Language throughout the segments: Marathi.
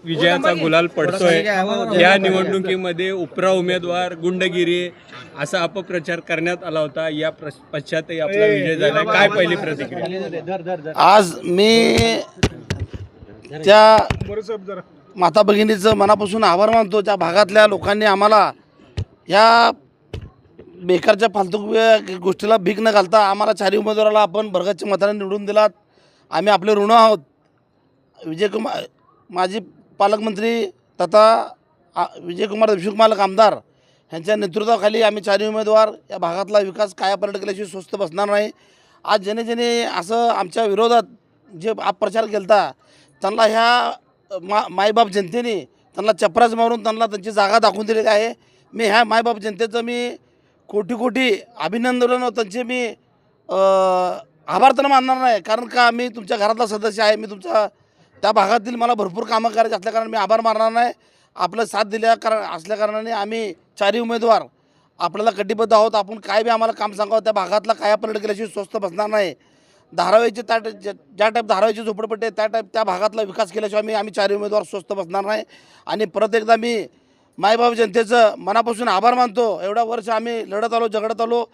विजयाचा गुलाल पडतोय। या निवडणुकीमध्ये उपरा उमेदवार गुंडगिरी असा अपप्रचार करण्यात आला होता। या पश्चातही आपला विजय झाला। काय पहिली प्रतिक्रिया? आज मी त्या माता भगिनीचं मनापासून आभार मानतो। त्या भागातल्या लोकांनी आम्हाला या बेकारच्या फालतू गोष्टीला भीक न घालता आम्हाला चारही उमेदवाराला आपण भरगच्च मताने निवडून दिलात। आम्ही आपले ऋण आहोत। विजयकुमार माजी पालकमंत्री तथा विजयकुमार देशमुख मालक आमदार यांच्या नेतृत्वाखाली आम्ही चारही उमेदवार या भागातला विकास कायापालट केल्याशिवाय स्वस्थ बसणार नाही। आज ज्याने असं आमच्या विरोधात जे अपप्रचार केला त्यांना ह्या मायबाप जनतेने त्यांना चपराच मारून त्यांना त्यांची जागा दाखवून दिलेली आहे। मी ह्या मायबाप जनतेचं मी कोटी अभिनंदन त्यांचे मी आभार तर मानणार नाही, कारण का मी तुमच्या घरातला सदस्य आहे। मी तुमच्या त्या भागातील मला भरपूर कामं करायची असल्याकारणाने मी आभार मानणार नाही। आपलं साथ असल्याकारणाने आम्ही चारही उमेदवार आपल्याला कटिबद्ध आहोत। आपण काय बी आम्हाला काम सांगावं त्या भागातला कायापालट केल्याशिवाय स्वस्थ बसणार नाही। धारावीचे ज्या टाईप धारावीची झोपडपट्टी त्या टाईप त्या भागातला विकास केल्याशिवाय आम्ही चारही उमेदवार स्वस्थ बसणार नाही। आणि परत एकदा मी मायबाप जनतेचं मनापासून आभार मानतो। एवढा वर्ष आम्ही लढत आलो, झगडत आलो,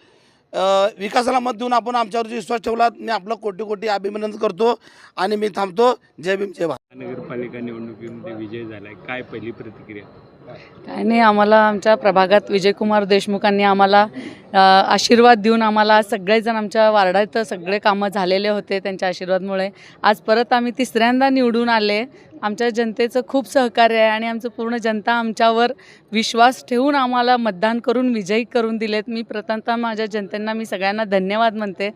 विकासाला मत देऊन आपण आमच्यावरती विश्वास ठेवलात। मी आपलं कोटी अभिनंदन करतो आणि मी थांबतो। जय भीम जय भारत। नगरपालिका निवडणुकीमध्ये विजय झालाय, काय पहिली प्रतिक्रिया? काय नाही, आम्हाला आमच्या प्रभागात विजयकुमार देशमुखांनी आम्हाला आशीर्वाद देऊन आम्हाला सगळेजण आमच्या वार्डात सगळे कामं झालेले होते त्यांच्या आशीर्वादमुळे आज परत आम्ही तिसऱ्यांदा निवडून आले। आमच्या जनतेचं खूप सहकार्य आहे आणि आमचं पूर्ण जनता आमच्यावर विश्वास ठेवून आम्हाला मतदान करून विजयी करून दिलेत। मी प्रथमतः माझ्या जनतेंना मी सगळ्यांना धन्यवाद म्हणते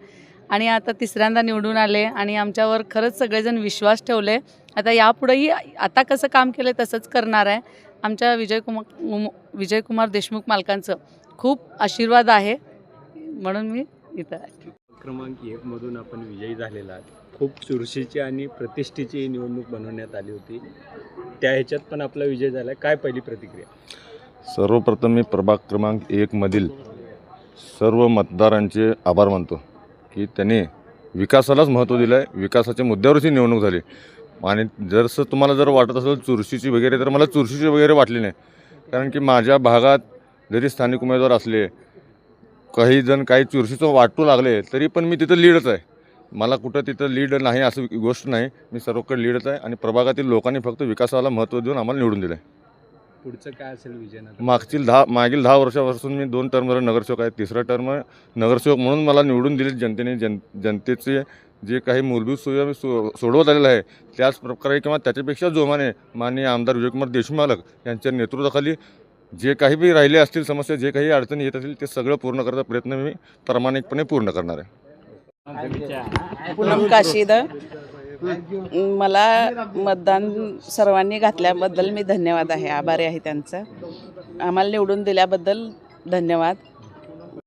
आणि आता तिसऱ्यांदा निवडून आले आणि आमच्यावर खरंच सगळेजण विश्वास ठेवले। आता यापुढेही आता कसं काम केलं तसंच करणार आहे। आमच्या विजयकुमार देशमुख मालकांचं खूप आशीर्वाद आहे म्हणून मी इथं आहे। क्रमांक 1 मधून आपण विजयी झालेला आहात। खूप चुरशीची आणि प्रतिष्ठेची निवडणूक बनवण्यात आली होती, त्या ह्याच्यात पण आपला विजय झाला। काय पहिली प्रतिक्रिया? सर्वप्रथम मी प्रभाग क्रमांक 1 मधील सर्व मतदारांचे आभार मानतो की त्यांनी विकासालाच महत्त्व दिलं आहे। विकासाच्या मुद्द्यावरची निवडणूक झाली आणि जर तुम्हाला जर वाटत असेल चुरशीची वगैरे, तर मला चुरशीची वगैरे वाटली नाही। कारण की माझ्या भागात जरी स्थानिक उमेदवार असले, काही जण काही चुरशीचं वाटू लागले, तरी पण मी तिथं लीडच आहे। मला कुठं तिथं लीड नाही असं गोष्ट नाही, मी सर्वकडे लीडच आहे आणि प्रभागातील लोकांनी फक्त विकासाला महत्त्व देऊन आम्हाला निवडून दिलं आहे। पुढचं काय असेल विजय? मागील 10 वर्षापासून मी 2 टर्मवर नगरसेवक आहे, तिसरा टर्म नगरसेवक म्हणून मला निवडून दिले जनतेने। जनतेचे जे काही मूलभूत सोयी सोडवत आलेलं आहे त्याच प्रकारे किंवा त्याच्यापेक्षा जोमाने माननीय आमदार विजयकुमार देशमुख मालक यांच्या नेतृत्वाखाली जे काही बी राहिले असतील समस्या, जे काही अडचणी येत असतील ते सगळं पूर्ण करण्याचा प्रयत्न मी प्रामाणिकपणे पूर्ण करणार आहे। पूनम काशीद, मला मतदान सर्वांनी घातल्याबद्दल मी धन्यवाद आहे, आभारी आहे त्यांचं। आम्हाला निवडून दिल्याबद्दल धन्यवाद।